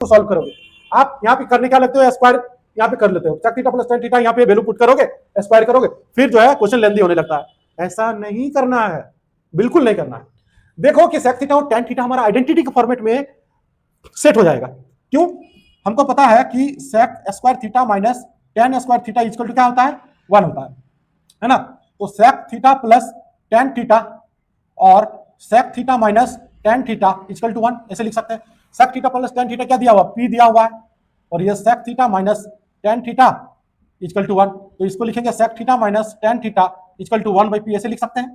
को सॉल्व करोगे, आप यहाँ पे करने क्या लगते हो, स्क्वायर यहाँ पे कर लेते हो, sec theta plus tan theta यहाँ पे वैल्यू पुट करोगे, स्क्वायर करोगे, फिर जो है क्वेश्चन लेंदी होने लगता है। ऐसा नहीं करना है, बिल्कुल नहीं करना है। देखो कि sec थीटा और tan थीटा हमारा आइडेंटिटी के फॉर्मेट में सेट हो जाएगा। क्यों? हमको पता है कि sec square theta minus tan square theta equal to क्या होता है, 1 होता है ना। तो sec theta plus tan theta और sec theta minus tan theta equal to 1 ऐसे लिख सकते हैं। sec theta plus tan theta क्या दिया हुआ, p दिया हुआ है, और ये sec theta minus tan theta equal to 1, तो इसको लिखेंगे sec theta minus tan theta equal to 1 by p ऐसे लिख सकते हैं।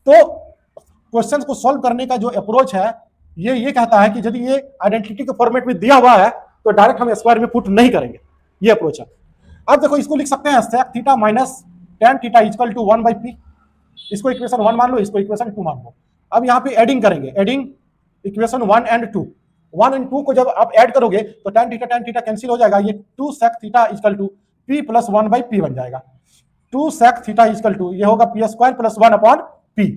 तो क्वेश्चन को सॉल्व करने का जो अप्रोच है ये कहता है कि यदि ये आइडेंटिटी के फॉर्मेट में दिया हुआ है तो डायरेक्ट हम स्क्वायर में पुट नहीं करेंगे, ये अप्रोच है। अब देखो इसको लिख सकते हैं sec theta minus tan theta equal to 1 by p, इसको इक्वेशन 1 मान लो, इसको इक्वेशन 2 मान लो। अब यहाँ पे एडिंग करेंगे, एडिंग इक्वेशन 1 एंड 2, 1 एंड 2 को जब आप ऐड करोगे तो tan थीटा कैंसिल हो जाएगा, ये 2 sec theta equal to p plus 1 by p बन जाएगा। 2 sec थीटा इक्वल टू ये होगा p square plus 1 upon p।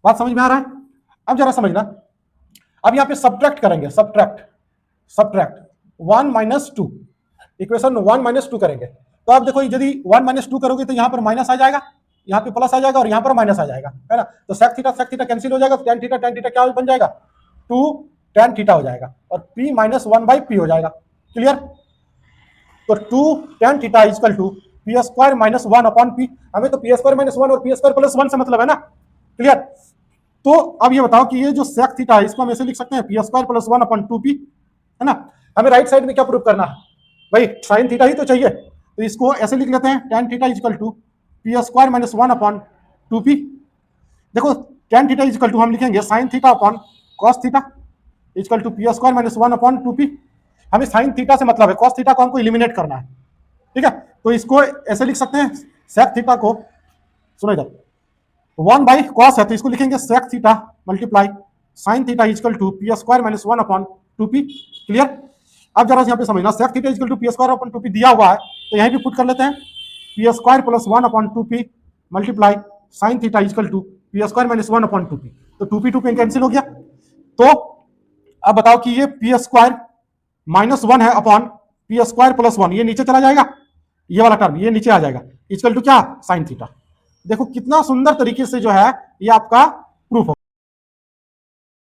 बात समझ में आ रहा है? अब जरा समझना, अब यहाँ पे सब्ट्रैक्ट करेंगे, सब्ट्रैक्ट 1 माइनस 2, इक्वेशन 1 माइनस 2 करेंगे। तो आप देखो यदि 1 माइनस 2 करोगे तो यहाँ पर माइनस आ जाएगा, यहाँ पे प्लस आ जाएगा और यहाँ पर माइनस आ जाएगा, है ना। तो sec थीटा कैंसिल हो जाएगा, तो tan थीटा क्या बन जाएगा, 2 tan थीटा हो जाएगा और p माइनस 1 बाई p हो जाएगा। क्लियर? तो 2 tan theta equal to p square minus 1 upon p, हमें तो p स्क्वायर माइनस 1 और p स्क्वायर प्लस 1 से मतलब है ना। क्लियर? तो अब ये बताओ कि ये जो sec थीटा है इसको हम ऐसे लिख सकते हैं p square plus 1 upon 2p, है ना। हमें राइट साइड में क्या प्रूव करना है भाई, sin थीटा ही तो चाहिए, तो इसको ऐसे लिख लेते हैं tan theta equal to p square minus 1 upon 2p। देखो tan थीटा इक्वल टू हम लिखेंगे sin theta upon cos theta equal to p square minus 1 upon 2p। हमें sin थीटा से मतलब है, cos थीटा को हमको इलिमिनेट करना है, ठीक है। तो इसको ऐसे लिख सकते हैं, sec थीटा को, सुनो इधर, 1 बाई cos है तो इसको लिखेंगे sec theta multiply sin theta equal to p square minus 1 upon 2p। Clear? अब जरा यहाँ पे समझना, sec theta equal to p square upon 2p दिया हुआ है तो यहीं पे पुट कर लेते हैं, p square plus 1 upon 2p multiply sin theta equal to p square minus 1 upon 2p, तो 2p कैंसिल हो गया। तो अब बताओ कि ये p स्क्वायर माइनस 1 है अपॉन p स्क्वायर प्लस 1, ये नीचे चला जाएगा, ये वाला टर्म ये नीचे आ जाएगा, इक्वल टू क्या, sin थीटा। देखो कितना सुंदर तरीके से जो है ये आपका